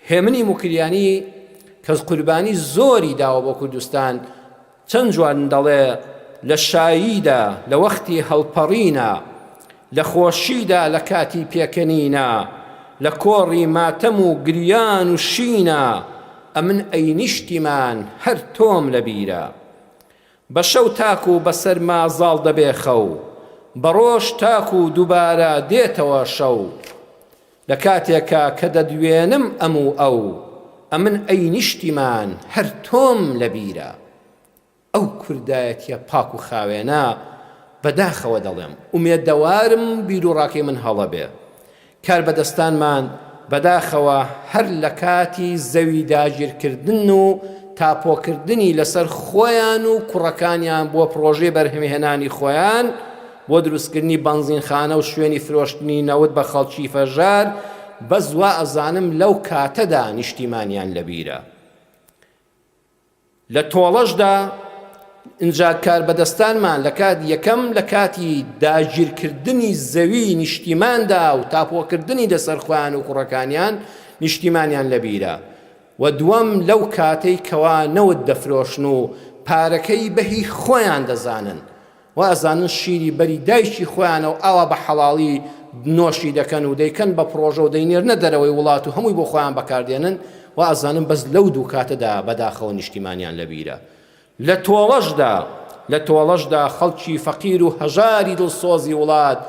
هێمنی موکریانی کەس قوربانی زۆری داوە بۆ کوردستان چەند جوان دەڵێ لە شاییدا لە وەختی هەڵپەڕینە لە خۆشیدا لە کاتی پێکەنینە لە کۆڕی ماتەم و گریان و شینە ئەمن ئەی نیشتیمان هەر تۆم لەبیرە بە شەو تاک و بەسەر مازاڵ دەبێ خەو بە ڕۆژ تاک و دووبارە دێتەوە شەو لە کاتێکە کە دەدوێنم ئەم و ئەو ئەمن ئەی نیشتیمان هەر تۆم لەبیرە ئەو کوردایەتیە پاک و خاوێنە بەداخەوە دەڵێم ئومێدەوارم بیر و ڕاکەی من هەڵە بێ کار بەدەستانمان بەداخەوە هەر لە کاتی زەوی داگیرکردن و تاپۆکردنی لەسەر خۆیان و کوڕەکانیان بۆ پرۆژەی بەرهەمهێنانی خۆیان بۆ دروستکردنی بەنزینخانە و شوێنی فرۆشتنی نەوت بە خەڵکی فەرژار بەس وا ئەزانم لەو کاتەدا نیشتیمانیان لەبیرە لە تۆڵەشدا ئینجا کار بەدەستانمان لە کات یەکەم لە کاتی داگیرکردنی زەوی نیشتیماندا و تاپۆکردنی لەسەر خۆیان و کوڕەکانیان نیشتیمانیان لەبیرە و دووەم لەو کاتەی کەوا نەوت دەفرۆشن و پارەکەی بەهی خۆیان دەزانن و ئەزانن شیری بەری دایکی خۆیانە و ئاوا بە حەڵاڵی نۆشی دەکەن و دەیکەن بە پرۆژە و دەینێرنە دەرەوەی وڵات و هەمووی بۆ خۆیان بەکاردێنن و ئەزانن بەس لەو دوو کاتەدا بەداخەوە نیشتیمانیان لەبیرە لە تۆڵەشدا خەڵکی فەقیر و هەژاری دڵسۆزی وڵات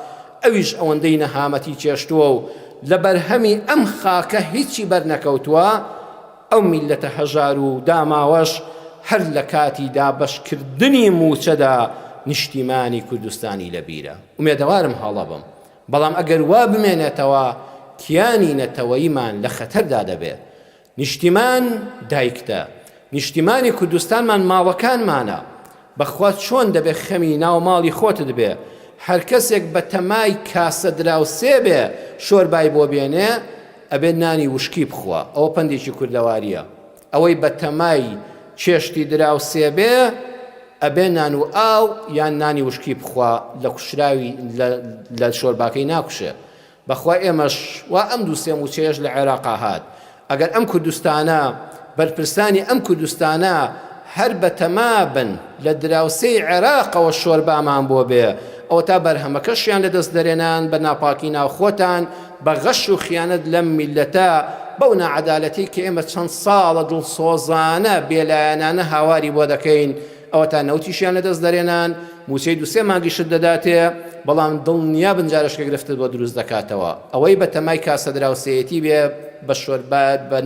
ئەویش ئەوەندەی نەهامەتی چێشتووە و لە بەرهەمی ئەم خاکە هیچی بەرنەکەوتووە ئەو میلەتە هەژار و داماوەش هەر لە کاتی دابەشکردنی موچەدا نیشتیمانی کوردستانی لەبیرە ئومێدەوارم هەڵە بم بەڵام ئەگەر وا بمێنێتەوە کیانی نەتەوەییمان لە خەتەردا دەبێت نیشتیمان دایکتە نیشتیمانی کوردستانمان ماڵەکانمانە بەخوا چۆن دەبێت خەمی ناو ماڵی خۆتت بێ هەر کەسێک بە تەمای کاسە دراوسێ بێ شۆربای بۆ بێنێ ئەبێت نانی وشکی بخوا ئەوە پەندێکی کوردەواریە ئەوەی بە تەمای چێشتی دراوسێ بێ ئەبێ نان و ئاو یان نانی وشکی بخوا لە کوشراوی لە شۆرباکەی ناکوشێ بەخوا ئێمەش وا ئەم دوو سێ موچەیەش لە عێراقا هات ئەگەر ئەم کوردستانە بەرپرسانی ئەم کوردستانە هەر بە تەمابن لە دراوسەی عێراقەوە شۆربامان بۆ بێ ئەوە تا بەرهەمەکەشیان لەدەست دەرێنان بە ناپاکی ناوخۆتان بە غەش و خیانەت لەم میلەتە بەو نەعەدالەتی کە ئێمە چەند ساڵە دڵسۆزانە بێلایەنانە هاواری بۆ دەکەین ئەوە تا نەوتیشیان لەدەست دەرێنان موچەی دووسێ مانگیشت دەداتێ بەڵام دڵنیا بنجارشکە گرفتت بۆ دروست دەکاتەوە ئەوەی بە تەمای کاسە دراوسەیەتی بێ بە شۆربات بە